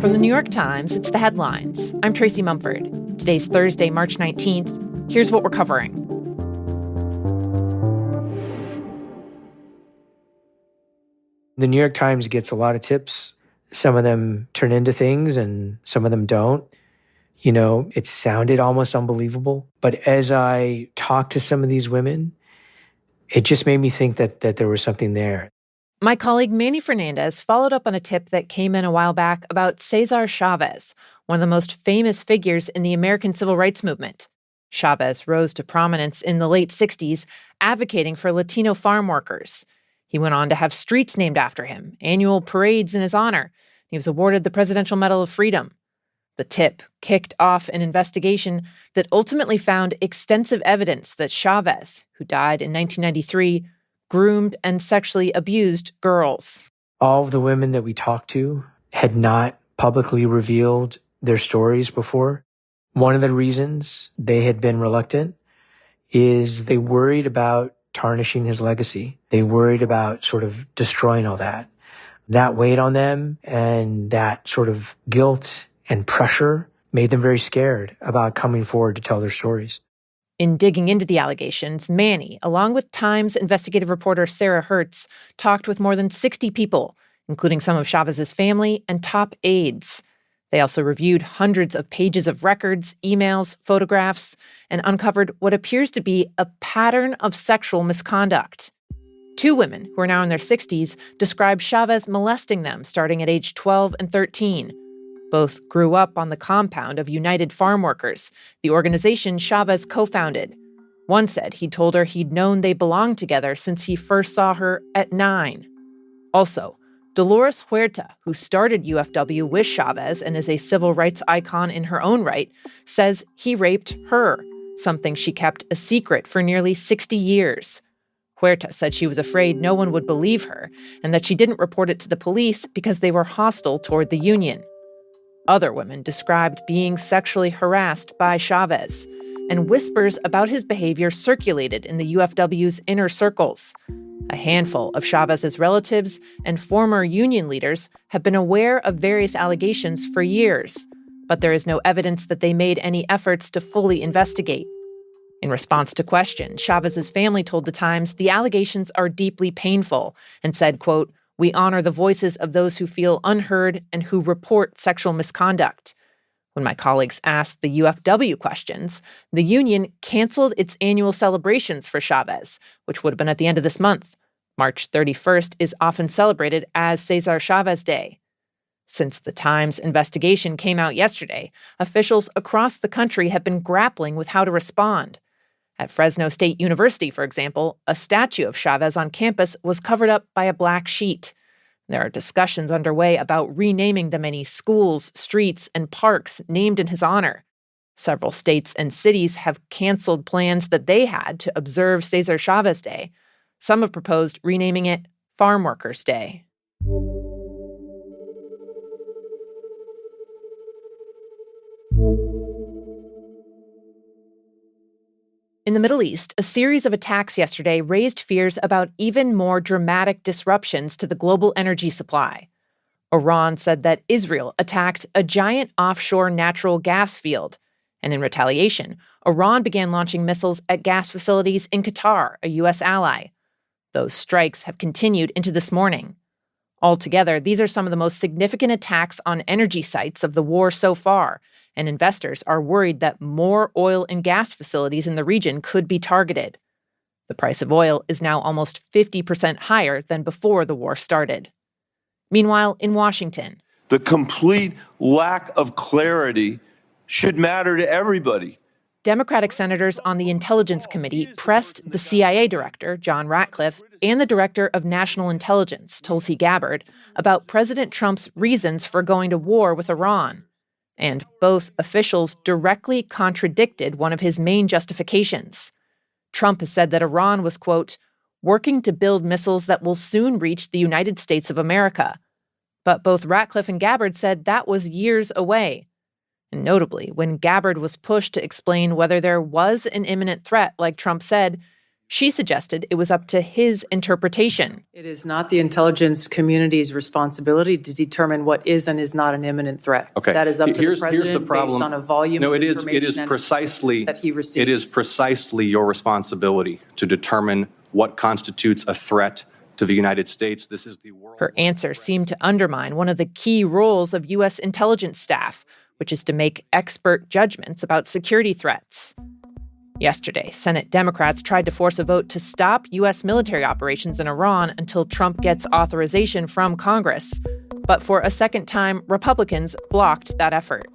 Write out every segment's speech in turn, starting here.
From the New York Times, it's The Headlines. I'm Tracy Mumford. Today's Thursday, March 19th. Here's what we're covering. The New York Times gets a lot of tips. Some of them turn into things and some of them don't. You know, it sounded almost unbelievable. But as I talked to some of these women, it just made me think that there was something there. My colleague Manny Fernandez followed up on a tip that came in a while back about Cesar Chavez, one of the most famous figures in the American civil rights movement. Chavez rose to prominence in the late 60s, advocating for Latino farm workers. He went on to have streets named after him, annual parades in his honor. He was awarded the Presidential Medal of Freedom. The tip kicked off an investigation that ultimately found extensive evidence that Chavez, who died in 1993, groomed and sexually abused girls. All of the women that we talked to had not publicly revealed their stories before. One of the reasons they had been reluctant is they worried about tarnishing his legacy. They worried about sort of destroying all that. That weighed on them, and that sort of guilt and pressure made them very scared about coming forward to tell their stories. In digging into the allegations, Manny, along with Times investigative reporter Sarah Hertz, talked with more than 60 people, including some of Chavez's family and top aides. They also reviewed hundreds of pages of records, emails, photographs, and uncovered what appears to be a pattern of sexual misconduct. Two women, who are now in their 60s, described Chavez molesting them starting at age 12 and 13. Both grew up on the compound of United Farm Workers, the organization Chavez co-founded. One said he told her he'd known they belonged together since he first saw her at 9. Also, Dolores Huerta, who started UFW with Chavez and is a civil rights icon in her own right, says he raped her, something she kept a secret for nearly 60 years. Huerta said she was afraid no one would believe her and that she didn't report it to the police because they were hostile toward the union. Other women described being sexually harassed by Chavez, and whispers about his behavior circulated in the UFW's inner circles. A handful of Chavez's relatives and former union leaders have been aware of various allegations for years, but there is no evidence that they made any efforts to fully investigate. In response to questions, Chavez's family told The Times the allegations are deeply painful and said, quote, "We honor the voices of those who feel unheard and who report sexual misconduct." When my colleagues asked the UFW questions, the union canceled its annual celebrations for Chavez, which would have been at the end of this month. March 31st is often celebrated as Cesar Chavez Day. Since the Times investigation came out yesterday, officials across the country have been grappling with how to respond. At Fresno State University, for example, a statue of Chavez on campus was covered up by a black sheet. There are discussions underway about renaming the many schools, streets, and parks named in his honor. Several states and cities have canceled plans that they had to observe Cesar Chavez Day. Some have proposed renaming it Farm Workers Day. In the Middle East, a series of attacks yesterday raised fears about even more dramatic disruptions to the global energy supply. Iran said that Israel attacked a giant offshore natural gas field, and in retaliation, Iran began launching missiles at gas facilities in Qatar, a U.S. ally. Those strikes have continued into this morning. Altogether, these are some of the most significant attacks on energy sites of the war so far, and investors are worried that more oil and gas facilities in the region could be targeted. The price of oil is now almost 50% higher than before the war started. Meanwhile, in Washington, the complete lack of clarity should matter to everybody. Democratic senators on the Intelligence Committee pressed the CIA director, John Ratcliffe, and the director of national intelligence, Tulsi Gabbard, about President Trump's reasons for going to war with Iran. And both officials directly contradicted one of his main justifications. Trump has said that Iran was, quote, working to build missiles that will soon reach the United States of America. But both Ratcliffe and Gabbard said that was years away. And notably, when Gabbard was pushed to explain whether there was an imminent threat, like Trump said, She suggested it was up to his interpretation. It is not the intelligence community's responsibility to determine what is and is not an imminent threat. Okay. That is up to the president Here's the problem. based on a volume no, of it is information precisely that he receives. It is precisely your responsibility to determine what constitutes a threat to the United States. This is the world. Her answer seemed to undermine one of the key roles of U.S. intelligence staff, which is to make expert judgments about security threats. Yesterday, Senate Democrats tried to force a vote to stop U.S. military operations in Iran until Trump gets authorization from Congress. But for a second time, Republicans blocked that effort.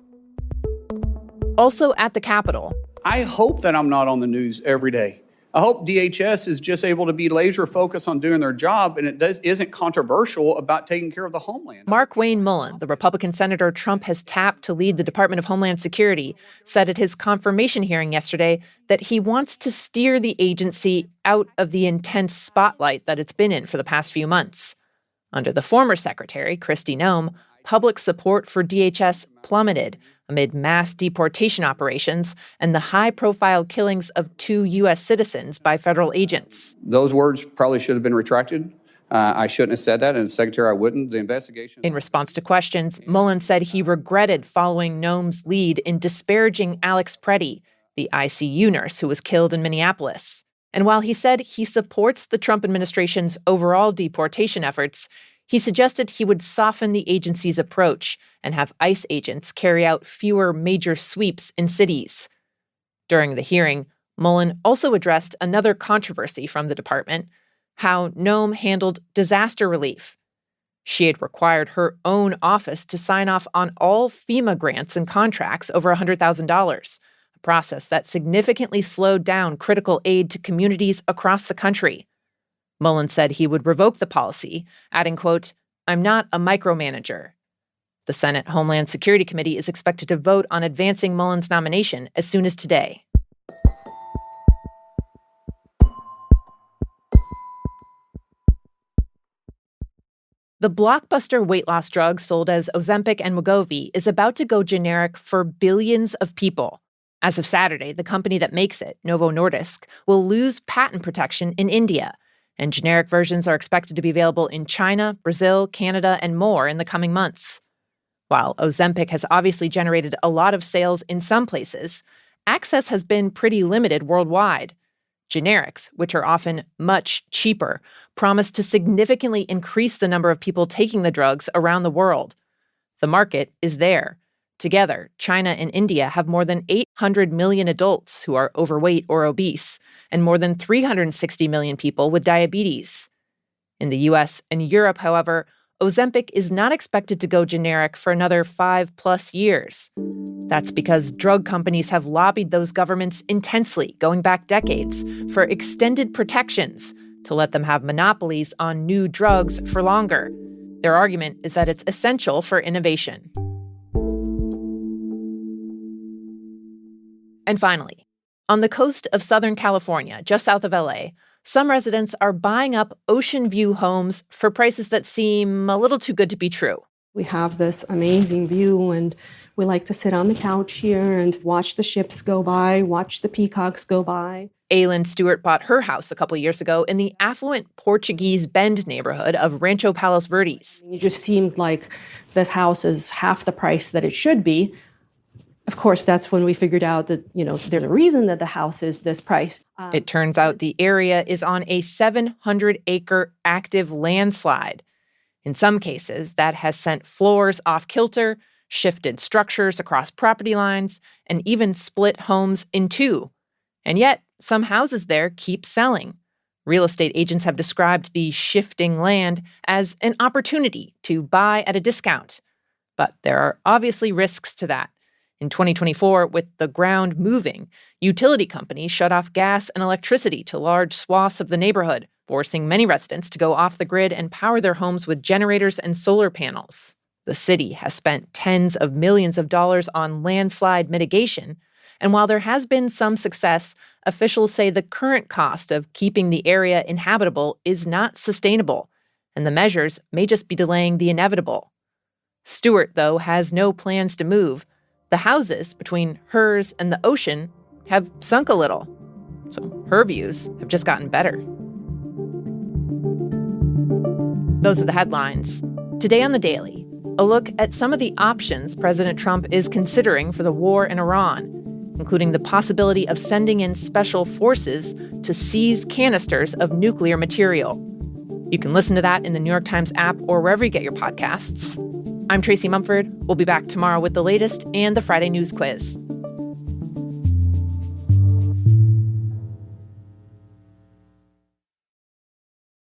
Also at the Capitol, I hope that I'm not on the news every day. I hope DHS is just able to be laser focused on doing their job and isn't controversial about taking care of the homeland. Markwayne Mullin, the Republican senator Trump has tapped to lead the Department of Homeland Security, said at his confirmation hearing yesterday that he wants to steer the agency out of the intense spotlight that it's been in for the past few months. Under the former secretary, Kristi Noem, public support for DHS plummeted amid mass deportation operations and the high-profile killings of 2 U.S. citizens by federal agents. Those words probably should have been retracted. I shouldn't have said that, and as Secretary, I wouldn't. The investigation. In response to questions, Mullin said he regretted following Noem's lead in disparaging Alex Preddy, the ICU nurse who was killed in Minneapolis. And while he said he supports the Trump administration's overall deportation efforts, he suggested he would soften the agency's approach and have ICE agents carry out fewer major sweeps in cities. During the hearing, Mullin also addressed another controversy from the department, how Noem handled disaster relief. She had required her own office to sign off on all FEMA grants and contracts over $100,000, a process that significantly slowed down critical aid to communities across the country. Mullin said he would revoke the policy, adding, quote, "I'm not a micromanager." The Senate Homeland Security Committee is expected to vote on advancing Mullin's nomination as soon as today. The blockbuster weight loss drug sold as Ozempic and Wegovy is about to go generic for billions of people. As of Saturday, the company that makes it, Novo Nordisk, will lose patent protection in India, and generic versions are expected to be available in China, Brazil, Canada, and more in the coming months. While Ozempic has obviously generated a lot of sales in some places, access has been pretty limited worldwide. Generics, which are often much cheaper, promise to significantly increase the number of people taking the drugs around the world. The market is there. Together, China and India have more than 800 million adults who are overweight or obese, and more than 360 million people with diabetes. In the US and Europe, however, Ozempic is not expected to go generic for another 5+ years. That's because drug companies have lobbied those governments intensely, going back decades, for extended protections to let them have monopolies on new drugs for longer. Their argument is that it's essential for innovation. And finally, on the coast of Southern California, just south of LA, some residents are buying up ocean view homes for prices that seem a little too good to be true. We have this amazing view, and we like to sit on the couch here and watch the ships go by, watch the peacocks go by. Aylin Stewart bought her house a couple years ago in the affluent Portuguese Bend neighborhood of Rancho Palos Verdes. It just seemed like this house is half the price that it should be. Of course, that's when we figured out that, there's a reason that the house is this price. It turns out the area is on a 700-acre active landslide. In some cases, that has sent floors off kilter, shifted structures across property lines, and even split homes in two. And yet, some houses there keep selling. Real estate agents have described the shifting land as an opportunity to buy at a discount. But there are obviously risks to that. In 2024, with the ground moving, utility companies shut off gas and electricity to large swaths of the neighborhood, forcing many residents to go off the grid and power their homes with generators and solar panels. The city has spent tens of millions of dollars on landslide mitigation, and while there has been some success, officials say the current cost of keeping the area inhabitable is not sustainable, and the measures may just be delaying the inevitable. Stewart, though, has no plans to move. The houses between hers and the ocean have sunk a little. So her views have just gotten better. Those are the headlines. Today on The Daily, a look at some of the options President Trump is considering for the war in Iran, including the possibility of sending in special forces to seize canisters of nuclear material. You can listen to that in the New York Times app or wherever you get your podcasts. I'm Tracy Mumford. We'll be back tomorrow with the latest and the Friday News Quiz.